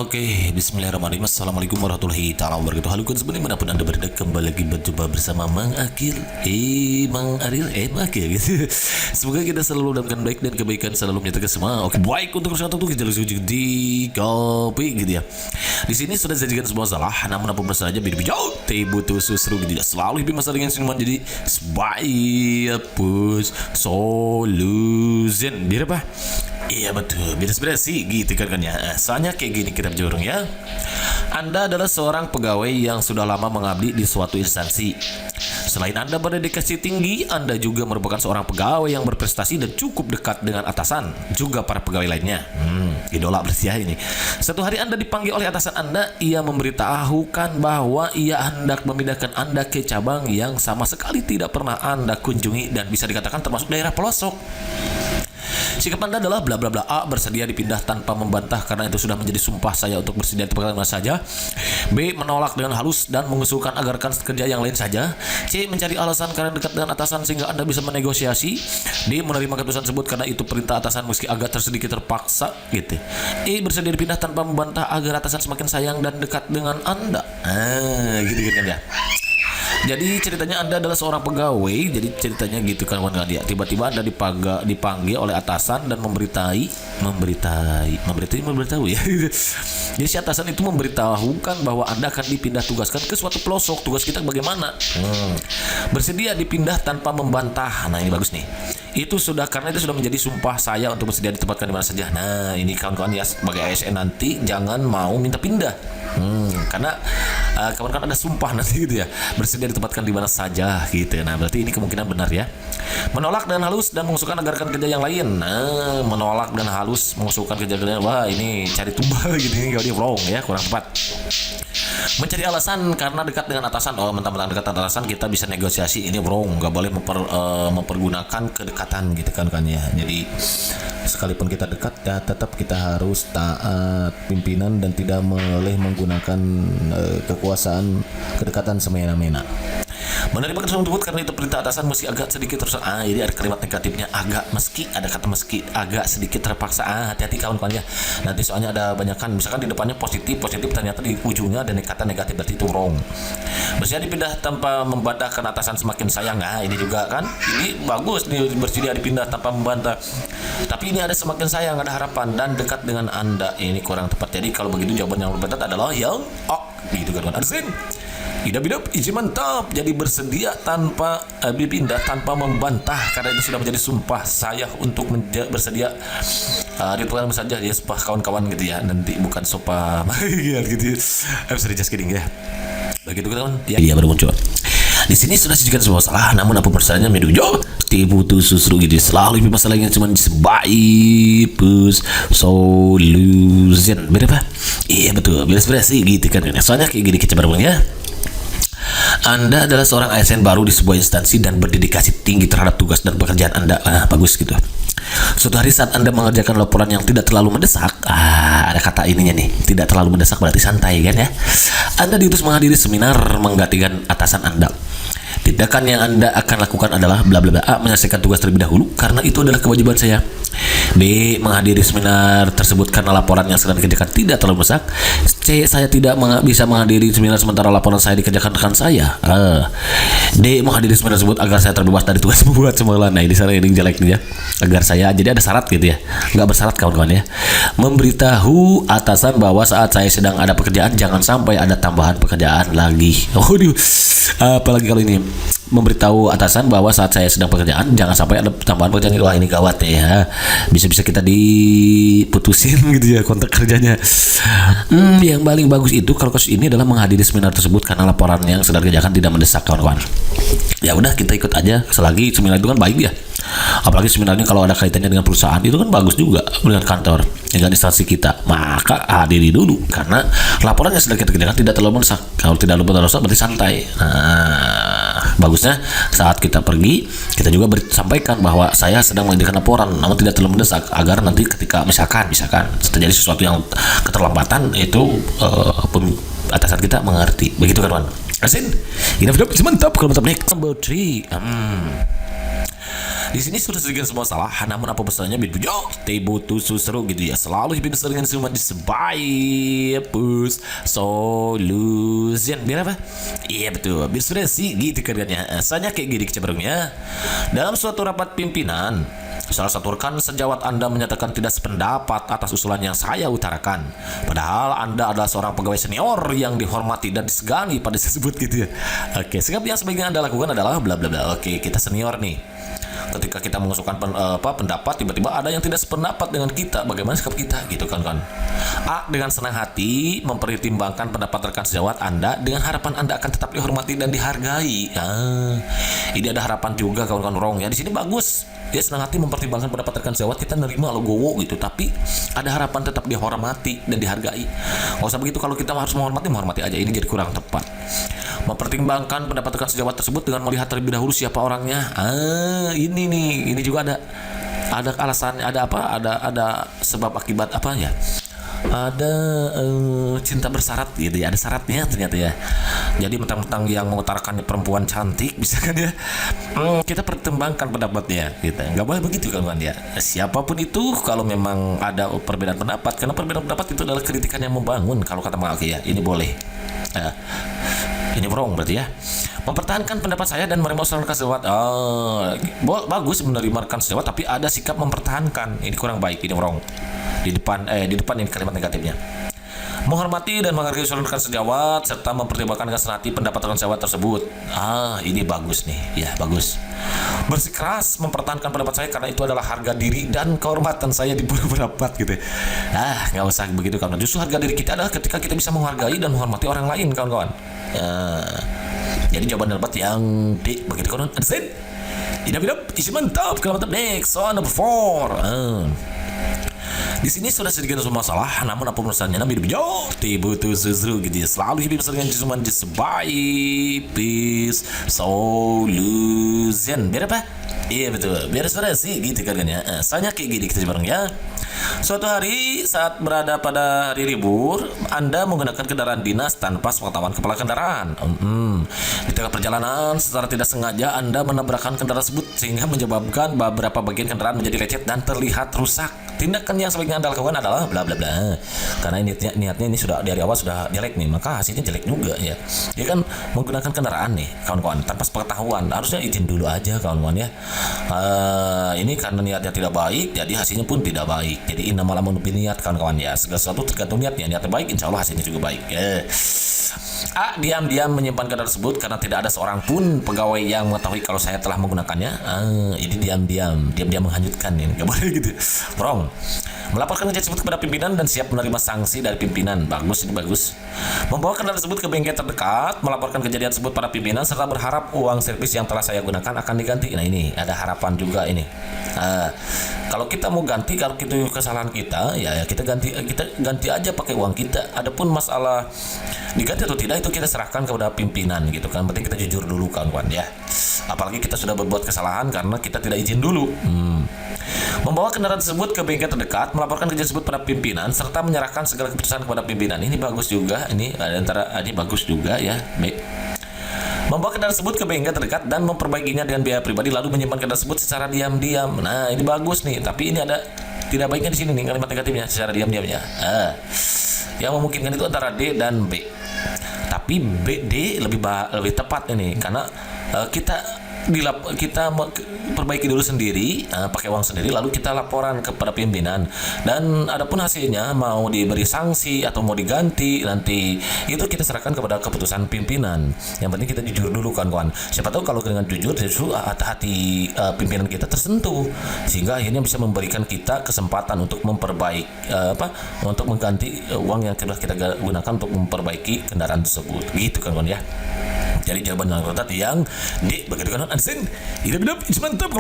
Oke, bismillahirrahmanirrahim. Assalamualaikum warahmatullahi ta'ala wabarakatuh. Halo kawan semuanya, manapun anda berada, kembali lagi berjumpa bersama Mang Akil. Mang Akil gitu. Semoga kita selalu dalam keadaan baik dan kebaikan selalu menyertai semua. Oke, baik untuk kesehatan tuh kita langsung di kopi gitu ya. Di sini sudah disajikan semua salah, namun apapun saja biduk teh butuh susru gitu ya. Selalu hidup masalah dengan sinuman jadi sebaik push solution. Biar apa? Iya betul, beres-beres sih gitu kan ya. Soalnya kayak gini kita jurung ya. Anda adalah seorang pegawai yang sudah lama mengabdi di suatu instansi. Selain Anda berdedikasi tinggi, Anda juga merupakan seorang pegawai yang berprestasi dan cukup dekat dengan atasan, juga para pegawai lainnya. Idola bersiah ini. Satu hari Anda dipanggil oleh atasan Anda, ia memberitahukan bahwa ia hendak memindahkan Anda ke cabang yang sama sekali tidak pernah Anda kunjungi dan bisa dikatakan termasuk daerah pelosok. Sikap Anda adalah bla bla bla. A. Bersedia dipindah tanpa membantah karena itu sudah menjadi sumpah saya untuk bersedia ditempatkan mana saja. B. Menolak dengan halus dan mengusulkan agar rekan kerja yang lain saja. C. Mencari alasan karena dekat dengan atasan sehingga Anda bisa menegosiasi. D. Menerima keputusan tersebut karena itu perintah atasan meski agak sedikit terpaksa gitu. E. Bersedia dipindah tanpa membantah agar atasan semakin sayang dan dekat dengan Anda. Gitu kan ya. Jadi ceritanya Anda adalah seorang pegawai. Jadi ceritanya gitu kan kawan dia. Tiba-tiba Anda dipanggil oleh atasan dan memberitahu ya. Jadi si atasan itu memberitahukan bahwa Anda akan dipindah tugaskan ke suatu pelosok. Tugas kita bagaimana? Bersedia dipindah tanpa membantah. Nah ini bagus nih. Itu sudah karena itu sudah menjadi sumpah saya untuk bersedia ditempatkan di mana saja. Nah ini kawan-kawan ya, sebagai ASN nanti jangan mau minta pindah. Karena kawan-kawan ada sumpah nanti gitu ya, bersedia ditempatkan di mana saja gitu. Nah berarti ini kemungkinan benar ya. Menolak dengan halus dan mengusulkan agar rekan kerja yang lain. Nah menolak dengan halus mengusulkan kerja yang lain. Wah ini cari tumbal gitu, ini kalau dia wrong ya, kurang tepat. Mencari alasan karena dekat dengan atasan. Oh mentang-mentang dekat dengan atasan kita bisa negosiasi, ini wrong. Nggak boleh mempergunakan kedekatan gitu kan ya. Jadi sekalipun kita dekat ya tetap kita harus taat pimpinan dan tidak boleh menggunakan kekuasaan kedekatan semena-mena. Menerima keputusan tersebut karena itu perintah atasan meski agak sedikit terus. Jadi ada kalimat negatifnya agak, meski ada kata meski, agak sedikit terpaksa. Hati-hati kawan-kawan ya. Nanti soalnya ada banyakan, misalkan di depannya positif ternyata di ujungnya ada kata negatif, berarti itu wrong. Bersedia dipindah tanpa membantah karena atasan semakin sayang. Ini juga kan, ini bagus nih, bersedia dipindah tanpa membantah. Tapi ini ada semakin sayang, ada harapan dan dekat dengan Anda. Ini kurang tepat. Jadi kalau begitu jawaban yang lebih tepat adalah yang gitu kan. Arsin Idap izin mantap. Jadi bersedia tanpa dipindah tanpa membantah karena itu sudah menjadi sumpah saya untuk bersedia ditempatkan saja ya, sumpah kawan-kawan gitu ya. Nanti bukan sumpah gitu. Sorry just kidding ya. Begitu kawan. Ya iya baru muncul. Di sini sudah disajikan semua salah, namun apa persoalannya menuju tipu tuh susru gitu. Selalu lebih masalahnya cuma sebaik push solution. Berapa? Iya betul. Beres-beres sih gitu kan. Soalnya kayak gini kita bareng ya. Anda adalah seorang ASN baru di sebuah instansi dan berdedikasi tinggi terhadap tugas dan pekerjaan Anda. Bagus gitu. Suatu hari saat Anda mengerjakan laporan yang tidak terlalu mendesak, ada kata ininya nih, tidak terlalu mendesak berarti santai kan ya. Anda diutus menghadiri seminar menggantikan atasan Anda. Tindakan yang Anda akan lakukan adalah bla bla bla. A. Menyelesaikan tugas terlebih dahulu karena itu adalah kewajiban saya. B. Menghadiri seminar tersebut karena laporan yang sedang dikerjakan tidak terlalu mendesak. C. Saya tidak bisa menghadiri seminar sementara laporan saya dikerjakan rekan saya. D. Menghadiri seminar tersebut agar saya terbebas dari tugas membuat semula. Nah ini salah, ini jelek nih ya. Agar saya, jadi ada syarat gitu ya. Nggak bersyarat kawan-kawan ya. Memberitahu atasan bahwa saat saya sedang ada pekerjaan jangan sampai ada tambahan pekerjaan lagi. Apalagi kalau ini memberitahu atasan bahwa saat saya sedang pekerjaan jangan sampai ada tambahan pekerjaan. Wah ini gawat ya, bisa-bisa kita diputusin gitu ya kontrak kerjanya. Yang paling bagus itu kalau kasus ini adalah menghadiri seminar tersebut karena laporan yang sedang dikerjakan tidak mendesak kawan-kawan. Ya udah kita ikut aja selagi seminar itu kan baik ya. Apalagi seminarnya kalau ada kaitannya dengan perusahaan itu kan bagus juga, dengan kantor, dengan instansi kita. Maka hadiri dulu karena laporan yang sedang kita kerjakan tidak terlalu mendesak. Kalau tidak terlalu mendesak berarti santai. Bagusnya saat kita pergi kita juga sampaikan bahwa saya sedang mengerjakan laporan namun tidak terlalu mendesak agar nanti ketika misalkan terjadi sesuatu yang keterlambatan itu atasan kita mengerti. Begitu kan Wan? Asin, ini mantap kalau mantap nih. Number 3. Di sini sudah sedikit semua salah, namun apa besarnya bidu tebo tu susru gitu ya. Selalu hidup dengan semua sebaik push solution. Biar apa? Iya betul. Biar sudah sih gitu kerjanya. Asalnya kayak gini kecenderungnya. Dalam suatu rapat pimpinan, salah satu rekan sejawat Anda menyatakan tidak sependapat atas usulan yang saya utarakan. Padahal Anda adalah seorang pegawai senior yang dihormati dan disegani pada tersebut gitu ya. Oke, sikap yang sebaiknya Anda lakukan adalah bla bla bla. Oke, kita senior nih. Ketika kita mengusulkan pendapat, tiba-tiba ada yang tidak sependapat dengan kita, bagaimana sikap kita gitu kan. A. Dengan senang hati mempertimbangkan pendapat rekan sejawat Anda dengan harapan Anda akan tetap dihormati dan dihargai. Ini ada harapan juga kawan-kawan Rong ya. Di sini bagus. Dia senang hati mempertimbangkan pendapat rekan sejawat, kita nerima logowo gitu, tapi ada harapan tetap dihormati dan dihargai. Nggak usah begitu, kalau kita harus menghormati aja, ini jadi kurang tepat. Mempertimbangkan pendapat rekan sejawat tersebut dengan melihat terlebih dahulu siapa orangnya. Ini nih, ini juga ada alasannya, ada apa? Ada sebab akibat apa ya? Ada cinta bersyarat gitu ya, ada syaratnya ternyata ya. Jadi mentang-mentang yang mengutarakan perempuan cantik bisa kan ya, kita pertimbangkan pendapatnya gitu. Nggak boleh begitu kan ya. Siapapun itu, kalau memang ada perbedaan pendapat, karena perbedaan pendapat itu adalah kritikan yang membangun. Kalau kata Mak ya, ini boleh. Ini wrong berarti ya. Mempertahankan pendapat saya dan menerima usulan rekan sejawat. Bagus menerima rekan sejawat, tapi ada sikap mempertahankan. Ini kurang baik, ini wrong. Di depan ini kalimat negatifnya. Menghormati dan menghargai usulan rekan sejawat serta mempertimbangkan dengan senang hati pendapat rekan sejawat tersebut. Ini bagus nih. Ya, bagus. Bersikeras mempertahankan pendapat saya karena itu adalah harga diri dan kehormatan saya di pendapat gitu. Nggak usah begitu kawan. Justru harga diri kita adalah ketika kita bisa menghargai dan menghormati orang lain kawan-kawan. Jadi jawaban dapat yang D begitu kawan. Understand? Idap, isi mantap. Kalau mantap next, soal number 4. Di sini sudah sedikit masalah, namun apa urusannya nabi tibu tu susru gitu ya. Selalu hidup dengan cuman sebaik peace solution. Biar apa? Iya betul. Biar sudah sih gitu kan ya. Soalnya kayak gini kita bareng ya. Suatu hari saat berada pada hari libur, Anda menggunakan kendaraan dinas tanpa sepengetahuan kepala kendaraan. Di tengah perjalanan, secara tidak sengaja Anda menabrakkan kendaraan tersebut sehingga menyebabkan beberapa bagian kendaraan menjadi lecet dan terlihat rusak. Tindakan yang sebaiknya Anda lakukan adalah bla bla bla. Karena niatnya ini sudah dari awal sudah jelek nih, maka hasilnya jelek juga ya. Dia kan menggunakan kendaraan nih, kawan-kawan, tanpa sepengetahuan. Harusnya izin dulu aja, kawan-kawan ya. Ini karena niatnya tidak baik, jadi hasilnya pun tidak baik. Jadi innamal a'malu binniyat, kawan-kawan ya. Segala sesuatu tergantung niatnya. Niatnya baik, insya Allah hasilnya juga baik. A. Diam-diam menyimpan kendaraan tersebut karena tidak ada seorang pun pegawai yang mengetahui kalau saya telah menggunakannya. Ini diam-diam menghanyutkan ini. Gak boleh gitu. Wrong. Melaporkan kejadian tersebut kepada pimpinan dan siap menerima sanksi dari pimpinan. Bagus, ini bagus. Membawa kendaraan tersebut ke bengkel terdekat, melaporkan kejadian tersebut pada pimpinan serta berharap uang servis yang telah saya gunakan akan diganti. Nah ini ada harapan juga ini. Kalau kita mau ganti, kalau itu kesalahan kita, ya kita ganti aja pakai uang kita. Adapun masalah diganti atau tidak itu kita serahkan kepada pimpinan gitu kan. Penting kita jujur dulu kawan-kawan ya. Apalagi kita sudah berbuat kesalahan karena kita tidak izin dulu. Membawa kendaraan tersebut ke bengkel terdekat, melaporkan kejadian tersebut pada pimpinan serta menyerahkan segala keputusan kepada pimpinan. Ini bagus juga. Ini bagus juga ya. Baik. Membawa kendaraan tersebut ke bengkel terdekat dan memperbaikinya dengan biaya pribadi, lalu menyimpan kendaraan tersebut secara diam-diam. Nah, ini bagus nih, tapi ini ada tidak baiknya di sini nih kalimat negatifnya, secara diam-diamnya. Yang memungkinkan itu antara D dan B. Tapi D lebih tepat ini karena kita perbaiki dulu sendiri, pakai uang sendiri, lalu kita laporan kepada pimpinan. Dan adapun hasilnya mau diberi sanksi atau mau diganti nanti itu kita serahkan kepada keputusan pimpinan. Yang penting kita jujur dulu kawan-kawan. Siapa tahu kalau dengan jujur justru hati pimpinan kita tersentuh sehingga akhirnya bisa memberikan kita kesempatan untuk untuk mengganti uang yang telah kita gunakan untuk memperbaiki kendaraan tersebut. Gitu kawan-kawan ya. Jadi jawaban yang tepat yang D begitu kan. Ansin, hidup mantap.